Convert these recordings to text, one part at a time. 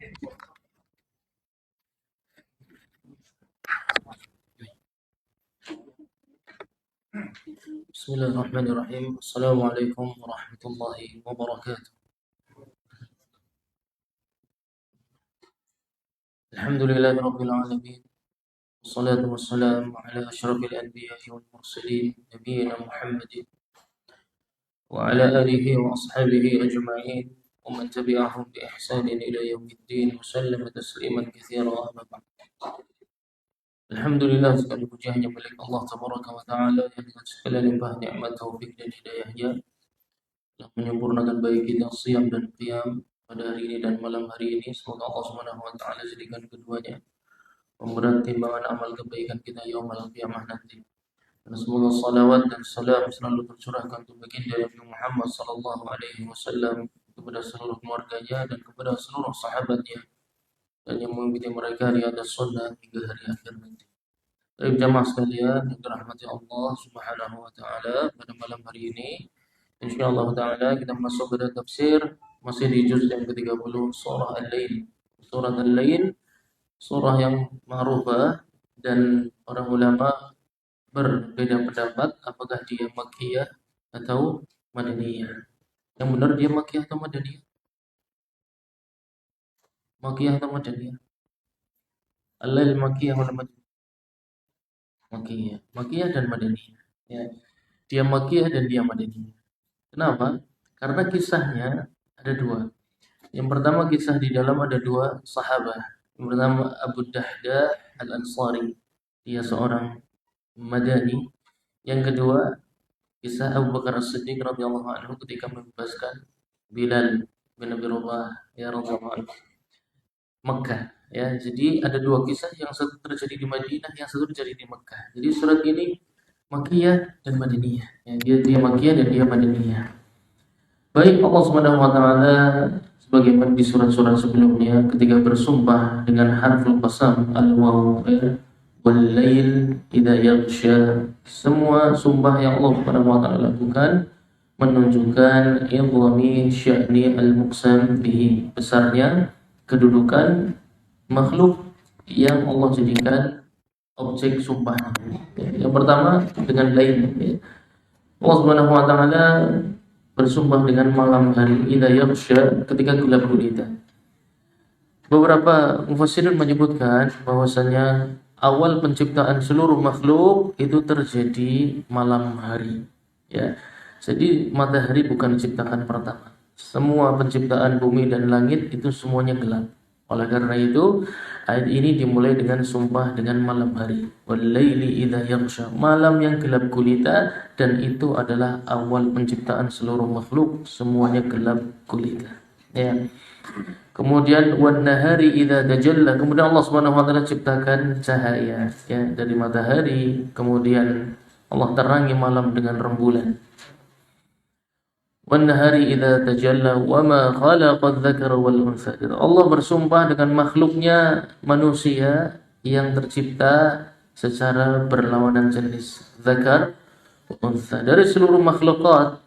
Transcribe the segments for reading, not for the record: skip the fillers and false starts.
بسم الله الرحمن الرحيم. السلام عليكم ورحمة الله وبركاته. الحمد لله رب العالمين، والصلاة والسلام على أشرف الأنبياء والمرسلين نبينا محمد وعلى آله وأصحابه أجمعين ومن تبعهم بإحسان إلى يوم الدين وسلم تسليما كثيرا. أما بعد. Alhamdulillah, segala puji hanya milik Allah Tabaraka wa Ta'ala yang dengan segala limpah nikmat, taufik dan hidayahnya telah menyempurnakan baik kita siam dan qiyam pada hari ini dan malam hari ini. Semoga Allah Subhanahu wa Ta'ala jadikan keduanya memberat timbangan amal kebaikan kita yaumul qiyamah nanti. Dan semoga salawat dan salam selalu tercurahkan untuk baginda Nabi Muhammad sallallahu alaihi wasallam, kepada seluruh keluarganya dan kepada seluruh sahabatnya dan yang mengikuti mereka di atas sunnah hingga hari akhir nanti. Baik jamaah sekalian yang dirahmati Allah Subhanahu wa Ta'ala, pada malam hari ini insyaallah taala kita masuk pada tafsir masih di juz yang ke-30 surah Al-Lail. Surah Al-Lail surah yang ma'rufah dan para ulama berbeda pendapat apakah dia Makkiyah atau Madaniyah. Yang benar dia Makkiyah atau Madaniyah? Makkiyah atau Madaniyah? Al-Lail Makkiyah atau Madaniyah? Makkiyah. Makkiyah dan Madaniyah. Ya. Dia Makkiyah dan dia Madaniyah. Kenapa? Karena kisahnya ada dua. Yang pertama, kisah di dalam ada dua sahabat. Yang pertama Abu Dahda Al-Ansari, dia seorang Madani. Yang kedua, kisah Abu Bakar As-Siddiq radhiyallahu anhu ketika membebaskan Bilal bin Abi Rabah ya radhiyallahu anhu Mekah. Ya, jadi ada dua kisah, yang satu terjadi di Madinah, yang satu terjadi di Mekah. Jadi surat ini Makkiyah dan Madaniyah. Ya, dia Makkiyah dan dia Madaniyah. Baik, Allah Subhanahu wa Ta'ala sebagaimana di surat-surat sebelumnya ketika bersumpah dengan harful qasam al-waw wal lail idza yaghsha, semua sumpah yang Allah Subhanahu wa Ta'ala lakukan menunjukkan idhami sya'ni al-muqsam bihi, besarnya kedudukan makhluk yang Allah jadikan objek sumpah. Yang pertama dengan lail. Allah Subhanahu wa Ta'ala bersumpah dengan malam hari idza yaghsha, ketika gelap gulita. Beberapa mufassirin menyebutkan bahwasanya awal penciptaan seluruh makhluk itu terjadi malam hari. Ya. Jadi matahari bukan diciptakan pertama. Semua penciptaan bumi dan langit itu semuanya gelap. Oleh karena itu, ayat ini dimulai dengan sumpah dengan malam hari. Wal-laili idza yaghsha, malam yang gelap gulita, dan itu adalah awal penciptaan seluruh makhluk, semuanya gelap gulita. Ya. Kemudian wan-nahari idza tajalla, kemudian Allah Subhanahu wa Ta'ala ciptakan cahaya ya dari matahari, kemudian Allah terangi malam dengan rembulan. Wan-nahari idza tajalla wama khalaqadz dzakara wal unsa. Allah bersumpah dengan makhluknya manusia yang tercipta secara berlawanan jenis, zakar unsa. Dari seluruh makhlukat,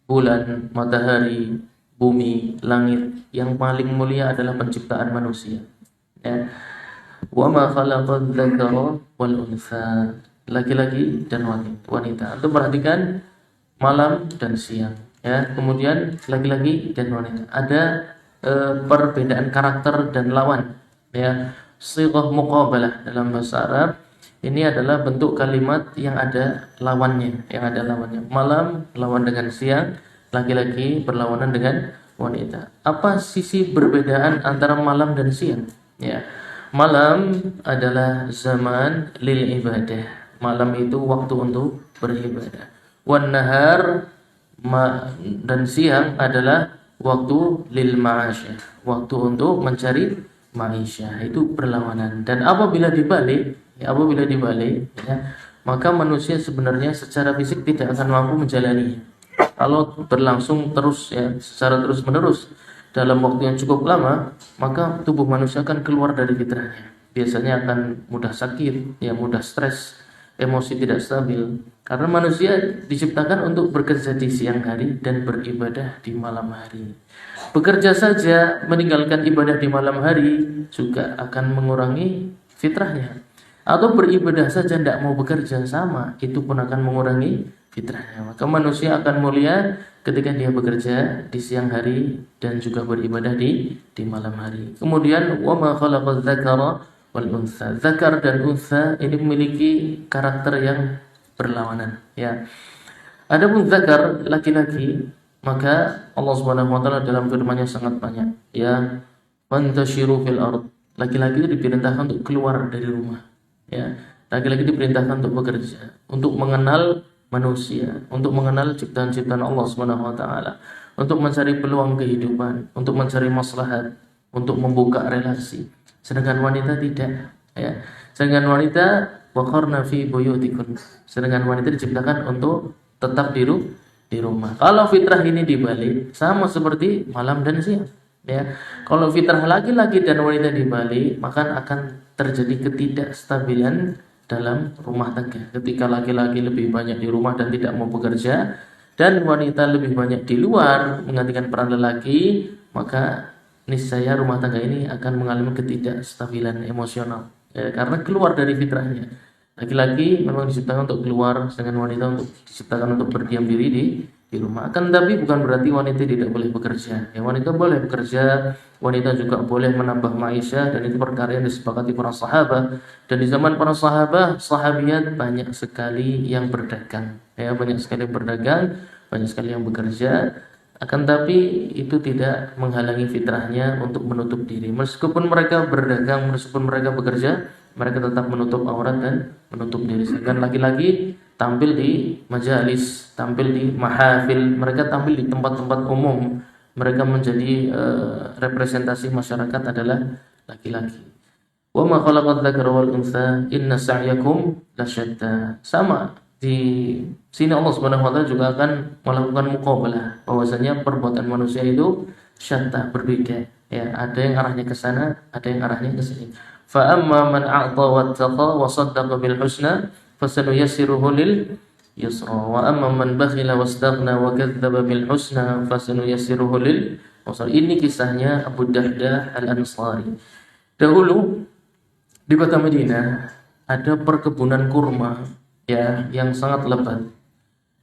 bulan, matahari, bumi, langit, yang paling mulia adalah penciptaan manusia. Ya. Wama khalaqadz dzakara wal unsa, laki-laki dan wanita. Untuk perhatikan malam dan siang. Ya, kemudian laki-laki dan wanita. Ada perbedaan karakter dan lawan. Ya, sighah muqabalah dalam bahasa Arab ini adalah bentuk kalimat yang ada lawannya, Malam lawan dengan siang, laki-laki berlawanan dengan wanita. Apa sisi perbedaan antara malam dan siang? Ya, malam adalah zaman lil ibadah. Malam itu waktu untuk beribadah. Wan nahar, dan siang adalah waktu lil ma'asyah, waktu untuk mencari ma'isyah. Itu berlawanan. Dan apabila dibalik ya, maka manusia sebenarnya secara fisik tidak akan mampu menjalaninya. Kalau berlangsung terus ya, secara terus menerus dalam waktu yang cukup lama, maka tubuh manusia akan keluar dari fitrahnya. Biasanya akan mudah sakit, ya mudah stres, emosi tidak stabil. Karena manusia diciptakan untuk bekerja di siang hari dan beribadah di malam hari. Bekerja saja meninggalkan ibadah di malam hari juga akan mengurangi fitrahnya. Atau beribadah saja tidak mau bekerja sama, itu pun akan mengurangi fitrahnya. Maka manusia akan mulia ketika dia bekerja di siang hari dan juga beribadah di malam hari. Kemudian wa ma khalaqadz dzakara wal untha. Zakar dan untha ini memiliki karakter yang berlawanan, ya. Adapun zakar laki-laki, maka Allah Subhanahu wa taala dalam firman-Nya sangat banyak, ya. Fantashiru fil ard. Laki-laki itu diperintahkan untuk keluar dari rumah, ya. Laki-laki diperintahkan untuk bekerja, untuk mengenal manusia, untuk mengenal ciptaan-ciptaan Allah Subhanahu wa taala, untuk mencari peluang kehidupan, untuk mencari maslahat, untuk membuka relasi. Sedangkan wanita tidak, ya. Sedangkan wanita waqarna fi buyutikum. Sedangkan wanita diciptakan untuk tetap di rumah. Kalau fitrah ini dibalik, sama seperti malam dan siang, ya. Kalau fitrah laki-laki dan wanita dibalik, maka akan terjadi ketidakstabilan dalam rumah tangga. Ketika laki-laki lebih banyak di rumah dan tidak mau bekerja, dan wanita lebih banyak di luar menggantikan peran lelaki, maka niscaya rumah tangga ini akan mengalami ketidakstabilan emosional, ya, karena keluar dari fitrahnya. Laki-laki memang diciptakan untuk keluar, sedangkan wanita untuk diciptakan untuk berdiam diri di rumah. Akan tapi bukan berarti wanita tidak boleh bekerja. Ya, wanita boleh bekerja, wanita juga boleh menambah maisha, dan itu perkara yang disepakati para sahabat. Dan di zaman para sahabat, sahabiat banyak sekali yang berdagang. Ya, banyak sekali yang berdagang, banyak sekali yang bekerja. Akan tapi itu tidak menghalangi fitrahnya untuk menutup diri. Meskipun mereka berdagang, meskipun mereka bekerja, mereka tetap menutup aurat dan menutup diri. Sedangkan laki-laki tampil di majalis, tampil di mahafil, mereka tampil di tempat-tempat umum. Mereka menjadi representasi masyarakat adalah laki-laki. Wa ma khalaqadz dzakara wal untha inna sa'yakum lasyatta. Sama di sini Allah Subhanahu wa taala juga akan melakukan muqabalah, bahwasanya perbuatan manusia itu syatta, berbeda, ya. Ada yang arahnya ke sana, ada yang arahnya ke sini. Fa amma man a'ta wattaqa wa saddaqa bil husna fasanuyassiruhu lil yusra wa amma man bakhila wastaghna wa kadzdzaba bil husna fasanuyassiruhu lil usra. Ini kisahnya Abu Dahdah Al-Ansari. Dahulu di kota Madinah ada perkebunan kurma, ya, yang sangat lebat.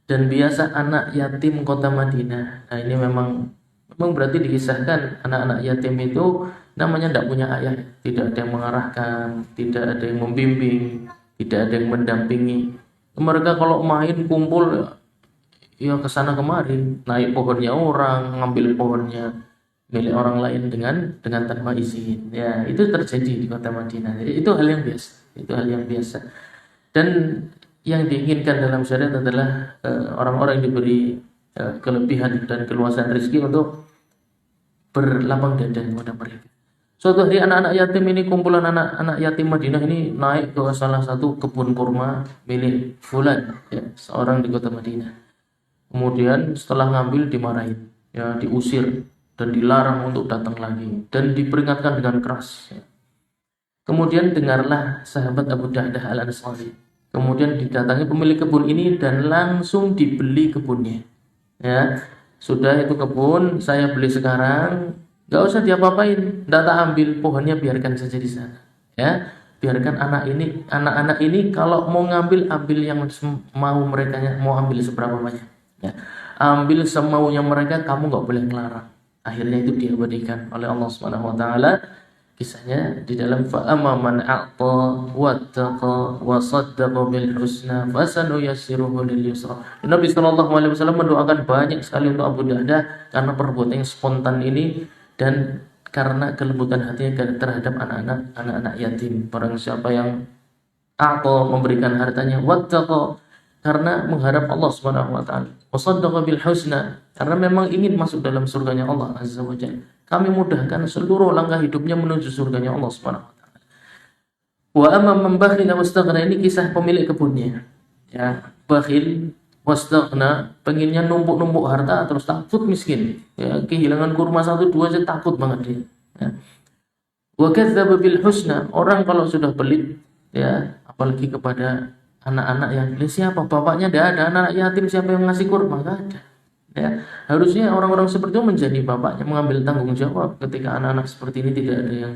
Dan biasa anak yatim kota Madinah. Nah, ini memang berarti dikisahkan anak-anak yatim itu namanya tidak punya ayah, tidak ada yang mengarahkan, tidak ada yang membimbing, tidak ada yang mendampingi. Mereka kalau main kumpul, ya ke sana kemari, naik pohonnya orang, ngambil pohonnya milik orang lain dengan tanpa izin. Ya, itu terjadi di kota Madinah. Jadi itu hal yang biasa. Itu hal yang biasa. Dan yang diinginkan dalam syariat adalah orang-orang yang diberi kelebihan dan keluasan rezeki untuk berlapang dada kepada mereka. Suatu hari anak-anak yatim ini, kumpulan anak-anak yatim Madinah ini naik ke salah satu kebun kurma milik fulan, ya, seorang di kota Madinah. Kemudian setelah ngambil dimarahin, ya, diusir dan dilarang untuk datang lagi dan diperingatkan dengan keras, ya. Kemudian dengarlah sahabat Abu Dahdah Al-Ansari. Kemudian didatangi pemilik kebun ini dan langsung dibeli kebunnya. Ya, sudah itu kebun saya beli sekarang, nggak usah diapa-apain, nggak tak ambil pohonnya, biarkan saja di sana. Ya, biarkan anak-anak ini kalau mau ngambil, ambil yang mau mereka, mau ambil seberapa banyak. Ya, ambil semaunya mereka, kamu nggak boleh ngelarang. Akhirnya itu diabadikan oleh Allah Subhanahu wa taala. Kisahnya di dalam fa amma man a'ta wattaqa wa saddaqa bil husna fasanuyassiruhu lil yusra. Nabi sallallahu alaihi wasallam mendoakan banyak sekali untuk Abu Dahdah karena perbuatan yang spontan ini dan karena kelembutan hatinya terhadap anak-anak yatim. Barang siapa yang a'ta, memberikan hartanya, wattaqa, karena mengharap Allah Subhanahu wa taala, wa saddaqa bil husna, karena memang ingin masuk dalam surganya Allah Azza wa Jalla. Kami mudahkan seluruh langkah hidupnya menuju surganya Allah Subhanahu wa taala. Wa amma man bakhila wastaghna, ini kisah pemilik kebunnya. Ya, bakhil wastaghna, pengennya numpuk-numpuk harta terus takut miskin. Ya, kehilangan kurma 1 2 aja takut banget dia. Ya. Wa kadzdzaba bil husna, orang kalau sudah pelit, ya, apalagi kepada anak-anak yang siapa bapaknya, tidak ada, anak yatim siapa yang ngasih kurma, nggak ada. Ya, harusnya orang-orang seperti itu menjadi bapaknya, mengambil tanggung jawab ketika anak-anak seperti ini tidak ada yang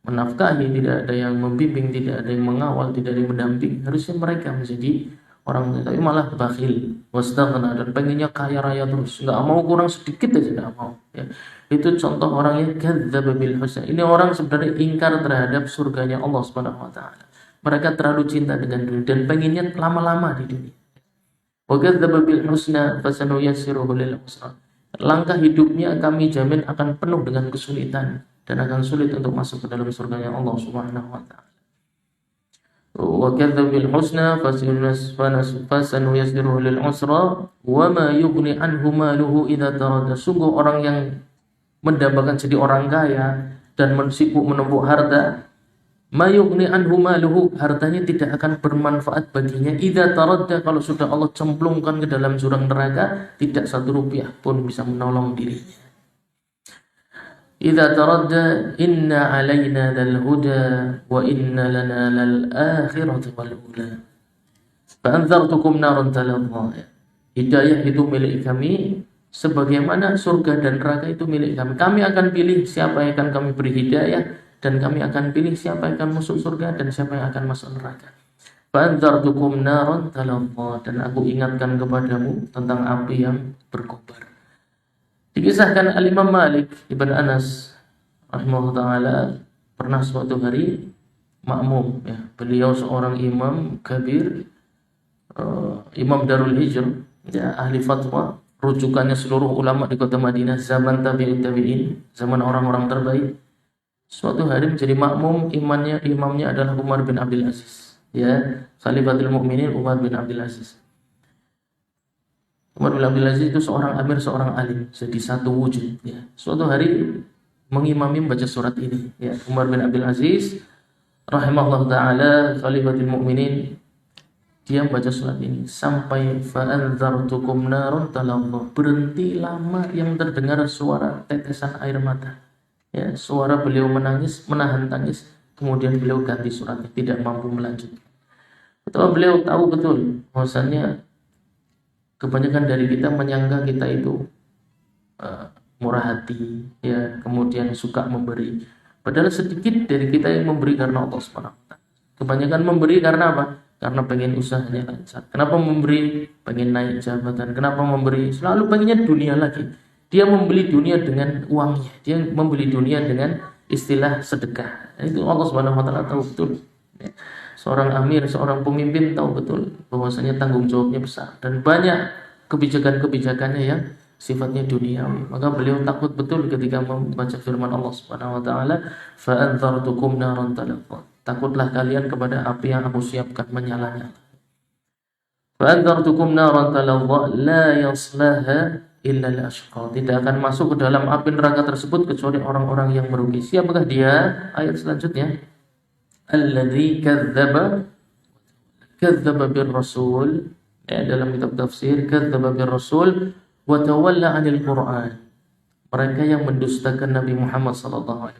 menafkahi, tidak ada yang membimbing, tidak ada yang mengawal, tidak ada yang mendamping. Harusnya mereka menjadi orang, tapi malah bakhil, wastaghna, dan pengennya kaya raya terus, nggak mau kurang sedikit aja, nggak mau. Ya. Itu contoh orang yang kadzdzaba bil husna. Ini orang sebenarnya ingkar terhadap surganya Allah Subhanahu wa taala. Mereka terlalu cinta dengan dunia dan pengennya lama-lama di dunia. Wa kadzdzaba bil husna fasanuyassiruhu lil usra. Langkah hidupnya kami jamin akan penuh dengan kesulitan dan akan sulit untuk masuk ke dalam surganya Allah Subhanahu wa taala. Wa kadzdzaba bil husna fasanuyassiruhu lil usra wa ma yughni anhu maluhu idza taradda. Sungguh orang yang mendambakan jadi orang kaya dan sibuk menumpuk harta, mayughni anhu maluhu, hartanya tidak akan bermanfaat baginya idza taradda, kalau sudah Allah cemplungkan ke dalam jurang neraka, tidak satu rupiah pun bisa menolong dirinya. Idza taradda inna alaina lal huda wa inna lana lal akhirati wal ula fa anzartukum naran talazza. Hidayah itu milik kami sebagaimana surga dan neraka itu milik kami. Kami akan pilih siapa yang akan kami beri hidayah, dan kami akan pilih siapa yang akan masuk surga dan siapa yang akan masuk neraka. Fa'anzartukum naran talazza, dan aku ingatkan kepadamu tentang api yang berkobar. Dikisahkan Al-Imam Malik Ibn Anas rahimahullah ta'ala pernah suatu hari makmum, ya. Beliau seorang imam kabir, imam Darul Hijr, ya, ahli fatwa, rujukannya seluruh ulama di kota Madinah zaman tabi'in, zaman orang-orang terbaik. Suatu hari menjadi makmum, imamnya adalah Umar bin Abdul Aziz, ya, Khalifatul Mukminin Umar bin Abdul Aziz. Umar bin Abdul Aziz itu seorang amir, seorang alim, jadi satu wujud, ya. Suatu hari mengimami membaca surat ini, ya. Umar bin Abdul Aziz rahimahullah taala Khalifatul Mukminin, dia membaca surat ini sampai fa'anzartukum narun talazza, berhenti lama yang terdengar suara tetesan air mata, ya, suara beliau menangis, menahan tangis, kemudian beliau ganti suratnya, tidak mampu melanjutkan. Betul, beliau tahu betul bahwasannya kebanyakan dari kita menyangka kita itu murah hati, ya, kemudian suka memberi, padahal sedikit dari kita yang memberi karena Allah Subhanahu wa taala. Kebanyakan memberi karena apa? Karena pengen usahanya lancar. Kenapa memberi? Pengen naik jabatan. Kenapa memberi? Selalu pengennya dunia lagi. Dia membeli dunia dengan uangnya. Dia membeli dunia dengan istilah sedekah. Itu Allah Subhanahu wa taala tahu betul. Seorang amir, seorang pemimpin tahu betul bahwasanya tanggung jawabnya besar dan banyak kebijakan-kebijakannya yang sifatnya duniawi. Maka beliau takut betul ketika membaca firman Allah Subhanahu wa taala, fa anzartukum naran talazza. Takutlah kalian kepada api yang aku siapkan menyala-nyala. Fa anzartukum naran talazza la yaslaha illa al-ashqa. Tidak akan masuk ke dalam api neraka tersebut kecuali orang-orang yang merugi. Siapakah dia? Ayat selanjutnya. Alladzi kadzdzaba bir rasul, ya, dalam kitab tafsir, kadzdzaba bir rasul wa tawalla 'anil Qur'an. Mereka yang mendustakan Nabi Muhammad SAW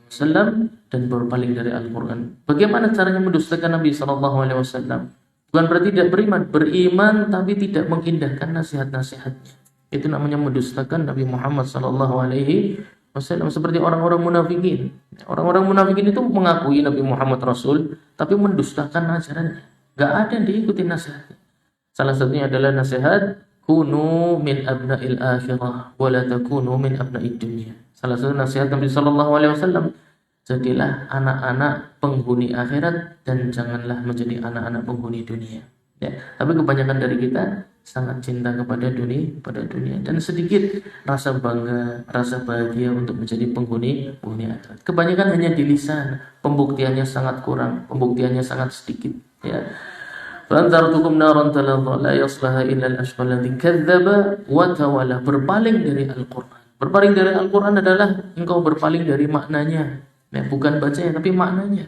dan berpaling dari Al-Quran. Bagaimana caranya mendustakan Nabi SAW? Bukan berarti tidak beriman, beriman tapi tidak mengindahkan nasihat-nasihatnya. Itu namanya mendustakan Nabi Muhammad SAW. Seperti orang-orang munafikin. Orang-orang munafikin itu mengakui Nabi Muhammad Rasul, tapi mendustakan ajarannya. Gak ada yang diikuti nasihatnya. Salah satunya adalah nasihat, kunu min abna'il akhirah wa la takunu min abna'id dunya. Salah satu nasihat Nabi sallallahu alaihi wasallam, jadilah anak-anak penghuni akhirat dan janganlah menjadi anak-anak penghuni dunia. Ya, tapi kebanyakan dari kita sangat cinta kepada dunia dan sedikit rasa bangga, rasa bahagia untuk menjadi penghuni akhirat. Kebanyakan hanya di lisan, pembuktiannya sangat kurang, pembuktiannya sangat sedikit, ya. Fanzartukum naran talazza la yaslaha illa al-ashqa alladhi kadzdzaba wa tawalla. Berpaling dari Al-Qur'an. Berpaling dari Al-Qur'an adalah engkau berpaling dari maknanya. Ya, bukan bacanya tapi maknanya.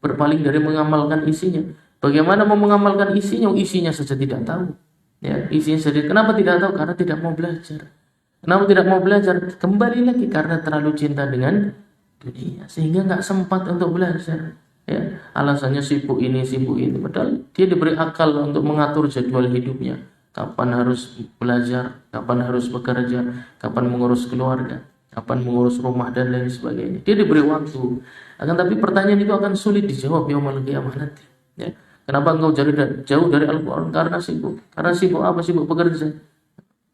Berpaling dari mengamalkan isinya. Bagaimana mau mengamalkan isinya? Isinya saja tidak tahu. Ya, isinya saja. Kenapa tidak tahu? Karena tidak mau belajar. Kenapa tidak mau belajar? Kembali lagi karena terlalu cinta dengan dunia sehingga nggak sempat untuk belajar. Ya, alasannya sibuk ini, sibuk itu. Padahal dia diberi akal untuk mengatur jadwal hidupnya. Kapan harus belajar, kapan harus bekerja, kapan mengurus keluarga, kapan mengurus rumah dan lain sebagainya. Dia diberi waktu. Akan tapi pertanyaan itu akan sulit dijawab yaumul qiyamah nanti. Ya. Kenapa engkau jauh dari Al-Quran? Karena sibuk. Karena sibuk apa? Sibuk bekerja.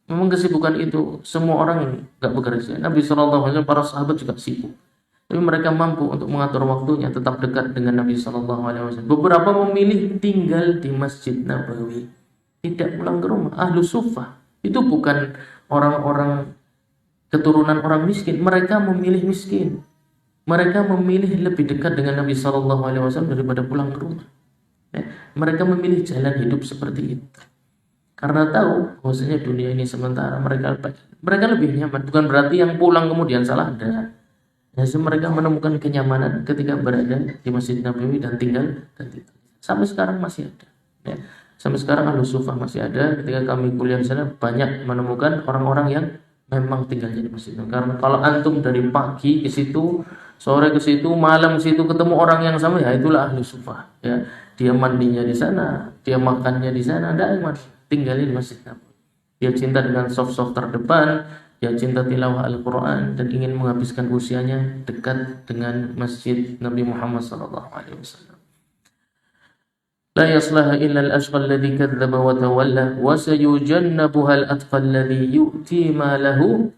Memang kesibukan itu semua orang nggak bekerja. Nabi SAW, para sahabat juga sibuk. Tapi mereka mampu untuk mengatur waktunya tetap dekat dengan Nabi SAW. Beberapa memilih tinggal di Masjid Nabawi, tidak pulang ke rumah. Ahlu Suffah itu bukan orang-orang keturunan orang miskin. Mereka memilih miskin. Mereka memilih lebih dekat dengan Nabi SAW daripada pulang ke rumah. Ya, mereka memilih jalan hidup seperti itu. Karena tahu bahwasanya dunia ini sementara, mereka lebih nyaman. Bukan berarti yang pulang kemudian salah, ada. Ya, mereka menemukan kenyamanan ketika berada di Masjid Nabawi dan tinggal sampai sekarang masih ada. Ya, sampai sekarang Ahlus Suffah masih ada. Ketika kami kuliah di sana banyak menemukan orang-orang yang memang tinggalnya di Masjid Nabawi. Karena kalau antum dari pagi ke situ, sore ke situ, malam ke situ ketemu orang yang sama, ya itulah Ahlus Suffah. Ya, dia mandinya di sana, dia makannya di sana, tidak tinggalin Masjid Nabawi. Dia cinta dengan soft-soft terdepan, dia cinta tilawah Al-Quran dan ingin menghabiskan usianya dekat dengan Masjid Nabi Muhammad SAW. La yaslaha illa al-ashqa alladhi kadzdzaba wa tawalla wa sayujannabuha al-atqa alladhi yu'ti ma lahu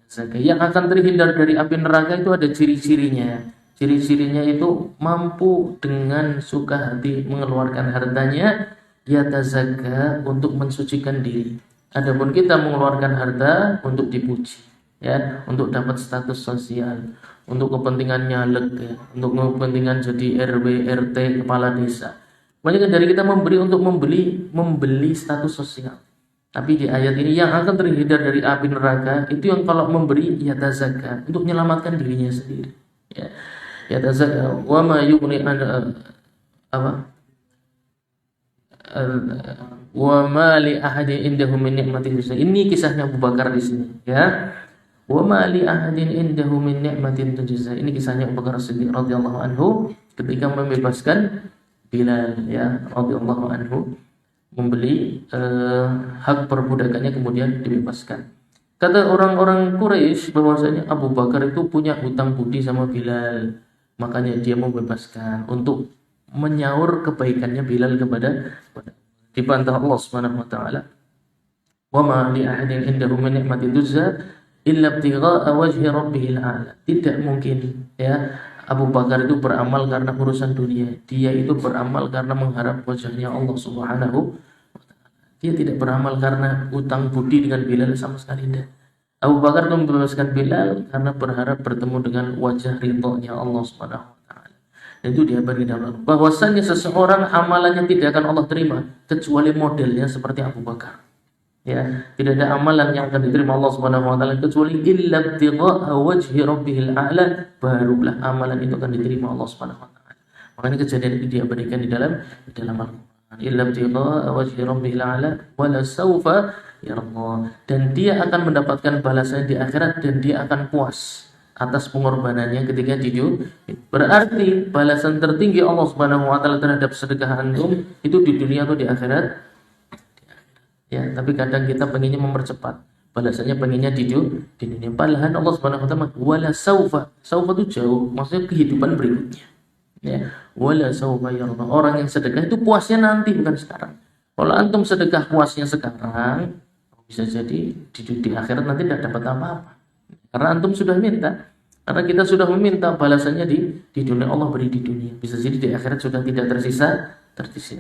zakah. Yang akan terhindar dari api neraka itu ada ciri-cirinya. Ciri-cirinya itu mampu dengan suka hati mengeluarkan hartanya, yatazakka, untuk mensucikan diri. Adapun kita mengeluarkan harta untuk dipuji, ya, untuk dapat status sosial, untuk kepentingan nyalek, ya, untuk kepentingan jadi RW, RT, kepala desa. Banyak dari kita memberi untuk membeli status sosial. Tapi di ayat ini yang akan terhindar dari api neraka itu yang kalau memberi yatazakka, untuk menyelamatkan dirinya sendiri. Ya, yatazakka wa ma yughni an apa? Wa ma li ahadin indahu min ni'matin tujza. Ini kisahnya Abu Bakar di sini, ya. Wa ma li ahadin indahu min ni'matin tujza. Ini kisahnya Abu Bakar Siddiq radhiyallahu anhu ketika membebaskan Bilal, ya, radhiyallahu anhu, membeli hak perbudakannya kemudian dibebaskan. Kata orang-orang Quraisy bahwasanya Abu Bakar itu punya hutang budi sama Bilal, makanya dia membebaskan untuk menyaur kebaikannya Bilal kepada dibantah Allah Subhanahu wa taala. Wa ma li ahadin indahu min ni'matin tujza illa ibtigha'a wajhi rabbihil a'la. Tidak mungkin, ya, Abu Bakar itu beramal karena urusan dunia. Dia itu beramal karena mengharap wajahnya Allah Subhanahu wa taala. Dia tidak beramal karena utang budi dengan Bilal sama sekali tidak. Abu Bakar itu membebaskan Bilal karena berharap bertemu dengan wajah ridhonya Allah Subhanahu wa taala. Dan itu dia beritahu bahwasanya seseorang amalannya tidak akan Allah terima kecuali modelnya seperti Abu Bakar. Ya, tidak ada amalan yang akan diterima Allah Subhanahu wa taala kecuali illa ibtigha'a wajhi rabbihil a'la, barulah amalan itu akan diterima Allah Subhanahu wa taala. Makanya kejadian ini dia berikan di dalam Al-Qur'an. Illa ibtigha'a wajhi rabbihil a'la wa la sawfa yarda. Dan dia akan mendapatkan balasan di akhirat dan dia akan puas atas pengorbanannya ketika di dunia. Berarti balasan tertinggi Allah Subhanahu wa taala terhadap sedekah antum itu di dunia atau di akhirat. Ya, tapi kadang kita pengennya mempercepat, balasannya pengennya di dunia. Padahal Allah Subhanahu wa taala wala saufa itu jauh, maksudnya kehidupan berikutnya. Ya, wala saufa yarda. Orang yang sedekah itu puasnya nanti, bukan sekarang. Kalau antum sedekah puasnya sekarang, bisa jadi di akhirat nanti tidak dapat apa-apa. Karena antum sudah minta. Karena kita sudah meminta balasannya di dunia, Allah beri di dunia. Bisa jadi di akhirat sudah tidak tersisa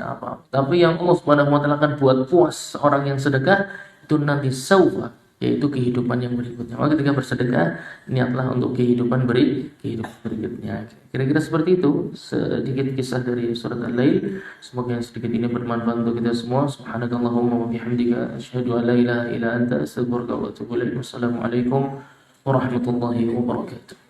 apa. Tapi yang Allah Subhanahu wa taala akan buat puas orang yang sedekah itu nanti saufa, yaitu kehidupan yang berikutnya. Maka ketika bersedekah, niatlah untuk kehidupan berikutnya. Kira-kira seperti itu sedikit kisah dari surat Al-Lail. Semoga yang sedikit ini bermanfaat untuk kita semua. Subhanakallahumma wa bihamdika asyhadu an la ilaha illa anta astaghfiruka wa atubu ilaik. Wassalamualaikum warahmatullahi wabarakatuh.